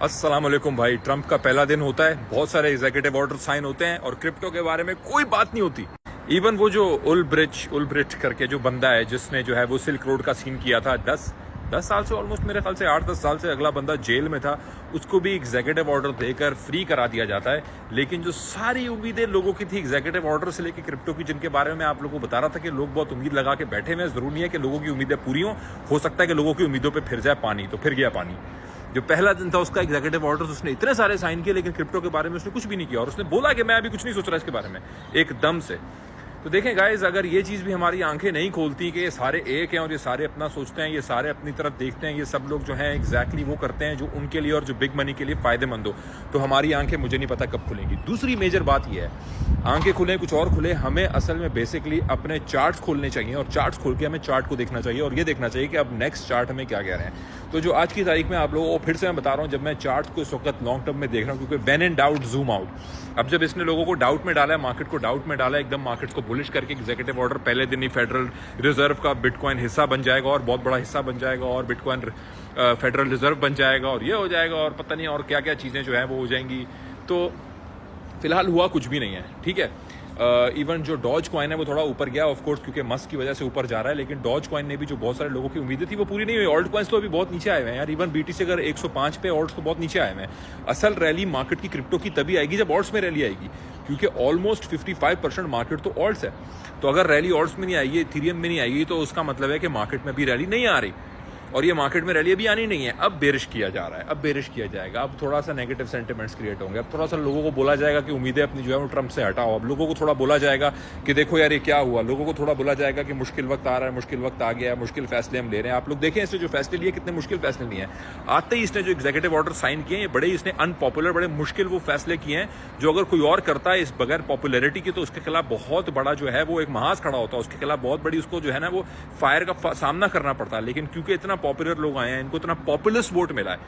अस्सलाम वालेकुम भाई। ट्रंप का पहला दिन होता है, बहुत सारे एग्जीक्यूटिव ऑर्डर साइन होते हैं और क्रिप्टो के बारे में कोई बात नहीं होती। इवन वो जो उलब्रिच करके जो बंदा है जिसने जो है वो सिल्क रोड का सीन किया था, 10 साल से ऑलमोस्ट, मेरे ख्याल से 8-10 साल से अगला बंदा जेल में था, उसको भी एग्जीक्यूटिव ऑर्डर देकर फ्री करा दिया जाता है। लेकिन जो सारी उम्मीदें लोगों की थी एग्जीक्यूटिव ऑर्डर से लेकर क्रिप्टो की, जिनके बारे में आप लोगों को बता रहा था कि लोग बहुत उम्मीद लगा के बैठे हुए हैं, जरूरी नहीं है कि लोगों की उम्मीदें पूरी हो सकता है कि लोगों की उम्मीदों पर फिर जाए पानी, तो फिर गया पानी। जो पहला दिन था उसका एग्जीक्यूटिव ऑर्डर, उसने इतने सारे साइन किए लेकिन क्रिप्टो के बारे में उसने कुछ भी नहीं किया और उसने बोला कि मैं अभी कुछ नहीं सोच रहा इसके बारे में, एकदम से। तो देखें गाइस, अगर ये चीज़ भी हमारी आंखें नहीं खोलती कि ये सारे एक हैं और ये सारे अपना सोचते हैं, ये सारे अपनी तरफ देखते हैं, ये सब लोग जो हैं एग्जैक्टली वो करते हैं जो उनके लिए और जो बिग मनी के लिए फायदेमंद हो, तो हमारी आंखें मुझे नहीं पता कब खुलेंगी। दूसरी मेजर बात ये है, आंखें खुले कुछ और खुले, हमें असल में बेसिकली अपने चार्ट्स खोलने चाहिए और चार्ट्स खोल के हमें चार्ट को देखना चाहिए और ये देखना चाहिए कि अब नेक्स्ट चार्ट हमें क्या कह रहे हैं। तो जो आज की तारीख में आप लोगों को फिर से मैं बता रहा हूँ, जब मैं चार्ट को इस वक्त लॉन्ग टर्म में देख रहा हूँ, क्योंकि when in doubt zoom out. अब जब इसने लोगों को डाउट में डाला है, मार्केट को डाउट में डाला है, एकदम मार्केट को बुलिश करके एग्जीक्यूटिव ऑर्डर पहले दिन ही फेडरल रिजर्व का बिटकॉइन हिस्सा बन जाएगा और बहुत बड़ा हिस्सा बन जाएगा और बिटकॉइन फेडरल रिजर्व बन जाएगा और ये हो जाएगा और पता नहीं और क्या क्या चीज़ें जो है वो हो जाएंगी। तो फिलहाल हुआ कुछ भी नहीं है, ठीक है। इवन जो डॉज कॉइन है वो थोड़ा ऊपर गया ऑफ कोर्स, क्योंकि मस्क की वजह से ऊपर जा रहा है, लेकिन डॉज कॉइन ने भी जो बहुत सारे लोगों की उम्मीदें थी वो पूरी नहीं हुई। ऑल्ट कॉइन्स तो अभी बहुत नीचे आए हुए हैं यार। इवन बीटीसी अगर 105 पे, ऑल्ट्स तो बहुत नीचे आए हुए हैं। असल रैली मार्केट की क्रिप्टो की तभी आएगी जब ऑल्ट्स में रैली आएगी, क्योंकि ऑलमोस्ट 55% मार्केट तो ऑल्ट्स है। तो अगर रैली ऑल्ट्स में नहीं आएगी, इथेरियम में नहीं आएगी, तो उसका मतलब है कि मार्केट में भी रैली नहीं आ रही और ये मार्केट में रैली अभी आनी नहीं है। अब बेरिश किया जा रहा है, अब बेरिश किया जाएगा, अब थोड़ा सा नेगेटिव सेंटिमेंट्स क्रिएट होंगे, अब थोड़ा सा लोगों को बोला जाएगा कि उम्मीदें अपनी जो है वो ट्रंप से हटाओ। अब लोगों को थोड़ा बोला जाएगा कि देखो यार ये क्या हुआ, लोगों को थोड़ा बोला जाएगा कि मुश्किल वक्त आ रहा है, मुश्किल वक्त आ गया है, मुश्किल फैसले हम ले रहे हैं। आप लोग देखें इसने जो फैसले लिए कितने मुश्किल फैसले लिए हैं। आते ही इसने जो एग्जीक्यूटिव ऑर्डर साइन किए हैं, बड़े इसने अनपॉपुलर, बड़े मुश्किल वो फैसले किए हैं जो अगर कोई और करता है इस बगैर पॉपुलैरिटी की, तो उसके खिलाफ बहुत बड़ा जो है वो एक महाज खड़ा होता है, उसके खिलाफ बहुत बड़ी उसको जो है ना वो फायर का सामना करना पड़ता है। लेकिन क्योंकि इतना पॉपुलर लोग आए हैं, इनको इतना पॉपुलिस्ट वोट मिला है,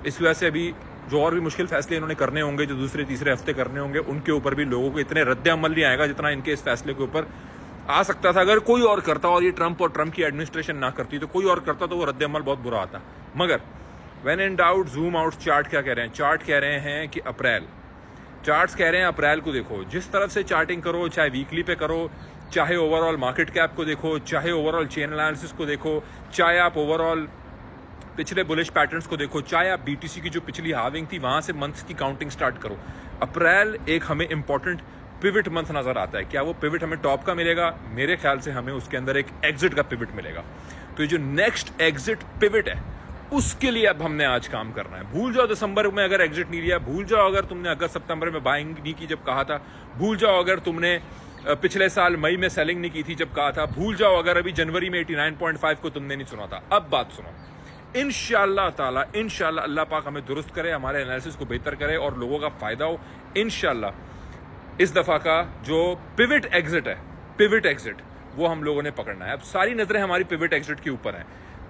इस वजह से अभी जो और भी मुश्किल फैसले इन्होंने करने होंगे, जो दूसरे तीसरे हफ्ते करने होंगे, उनके ऊपर भी लोगों को इतने रद्द अमल नहीं आएगा जितना इनके इस फैसले के ऊपर आ सकता था। अगर कोई और करता और ये ट्रंप और ट्रंप की एडमिनिस्ट्रेशन ना करती, तो कोई और करता तो वो रद्द अमल बहुत बुरा आता। मगर when in doubt zoom out. Chart क्या कह रहे हैं? चार्ट कह रहे हैं कि अप्रैल, चार्ट्स कह रहे हैं अप्रैल को देखो। जिस तरफ से चार्टिंग करो, चाहे वीकली पे करो, चाहे ओवरऑल मार्केट कैप को देखो, चाहे ओवरऑल चेन एनालिसिस को देखो, चाहे आप ओवरऑल पिछले बुलिश पैटर्न्स को देखो, चाहे आप बीटीसी की जो पिछली हाविंग थी वहां से मंथ्स की काउंटिंग स्टार्ट करो, अप्रैल एक हमें इंपॉर्टेंट पिविट मंथ नजर आता है। क्या वो पिविट हमें टॉप का मिलेगा? मेरे ख्याल से हमें उसके अंदर एक एग्जिट का पिविट मिलेगा। तो ये जो नेक्स्ट एग्जिट पिविट है उसके लिए अब हमने आज काम करना है। भूल जाओ दिसंबर में अगर एग्जिट नहीं लिया, भूल जाओ अगर तुमने अगस्त सितंबर में बाइंग नहीं की जब कहा था, भूल जाओ अगर तुमने पिछले साल मई में सेलिंग नहीं की थी जब कहा था, भूल जाओ अगर अभी जनवरी में 89.5 को तुमने नहीं सुना था। अब बात सुनो, इंशाअल्लाह ताला, इंशाअल्लाह अल्लाह पाक हमें दुरुस्त करे, हमारे एनालिसिस को बेहतर करे और लोगों का फायदा हो। इंशाअल्लाह इस दफा का जो पिविट एग्जिट है, पिविट एग्जिट, वो हम लोगों ने पकड़ना है। अब सारी नजरें हमारी पिविट एग्जिट के ऊपर हैं।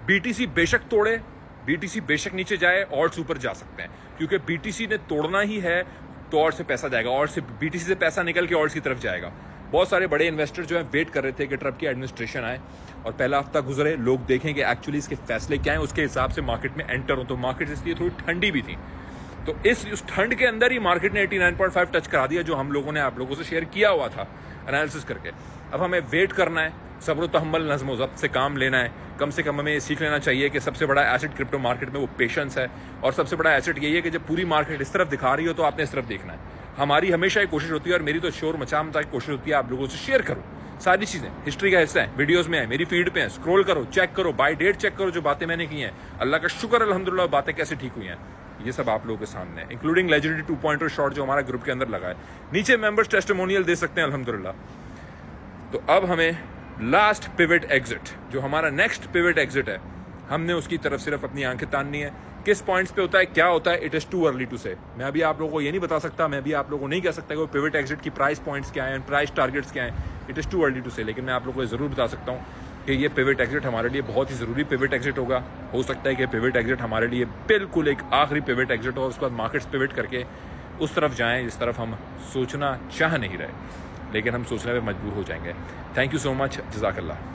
बीटीसी बेशक तोड़े, बीटीसी बेशक नीचे जाए, ऑल्ट्स ऊपर जा सकते हैं, क्योंकि बीटीसी ने तोड़ना ही है तो ऑल्ट से पैसा जाएगा, ऑल्ट से बीटीसी से पैसा निकल के ऑल्ट्स की तरफ जाएगा। बहुत सारे बड़े इन्वेस्टर जो है वेट कर रहे थे कि ट्रंप की एडमिनिस्ट्रेशन आए और पहला हफ्ता गुजरे, लोग देखें कि एक्चुअली इसके फैसले क्या हैं, उसके हिसाब से मार्केट में एंटर हो। तो मार्केट इसलिए थोड़ी ठंडी भी थी, तो इस ठंड के अंदर ही मार्केट ने 89.5 टच करा दिया, जो हम लोगों ने आप लोगों से शेयर किया हुआ था एनालिसिस करके। अब हमें वेट करना है, सब्र तहम्मुल नज़्म ज़ब्त से काम लेना है। कम से कम हमें सीख लेना चाहिए कि सबसे बड़ा एसेट क्रिप्टो मार्केट में वो पेशेंस है, और सबसे बड़ा एसेट यही है कि जब पूरी मार्केट इस तरफ दिखा रही हो तो आपने इस तरफ देखना है। हमारी हमेशा एक कोशिश होती है, और मेरी तो शोर मचा की कोशिश होती है, आप लोगों से शेयर करो सारी चीज़ें, हिस्ट्री का हिस्सा है, वीडियोस में है, मेरी फीड पे है, स्क्रॉल करो, चेक करो, बाय डेट चेक करो, जो बातें मैंने की हैं, अल्लाह का शुक्र अल्हम्दुलिल्लाह बातें कैसे ठीक हुई हैं, ये सब आप लोगों के सामने है, इंक्लूडिंग लेजेंडरी 2.0 शॉट जो हमारा ग्रुप के अंदर लगा है। नीचे मेंबर्स टेस्टिमोनियल दे सकते हैं अल्हम्दुलिल्लाह। तो अब हमें लास्ट पिविट एग्जिट, जो हमारा नेक्स्ट पिविट एग्जिट है, हमने उसकी तरफ सिर्फ अपनी आंखें ताननी है। किस पॉइंट्स पे होता है, क्या होता है, it is too early to say. मैं अभी आप लोगों को ये नहीं बता सकता, मैं अभी आप लोगों को नहीं कह सकता कि वो पिविट एग्जिट की प्राइस पॉइंट्स क्या हैं, प्राइस टारगेट्स क्या हैं, it is too early to say. लेकिन मैं आप लोगों को जरूर बता सकता हूँ कि ये पिविट एग्जिट हमारे लिए बहुत ही जरूरी पिविट एग्जिट होगा। हो सकता है कि पिविट एग्जिट हमारे लिए बिल्कुल एक आखिरी पिविट एग्जिट हो, उसके बाद मार्केट्स पिविट करके उस तरफ जाएं जिस तरफ हम सोचना चाह नहीं रहे, लेकिन हम सोचने पर मजबूर हो जाएंगे। थैंक यू सो मच, जज़ाकल्लाह।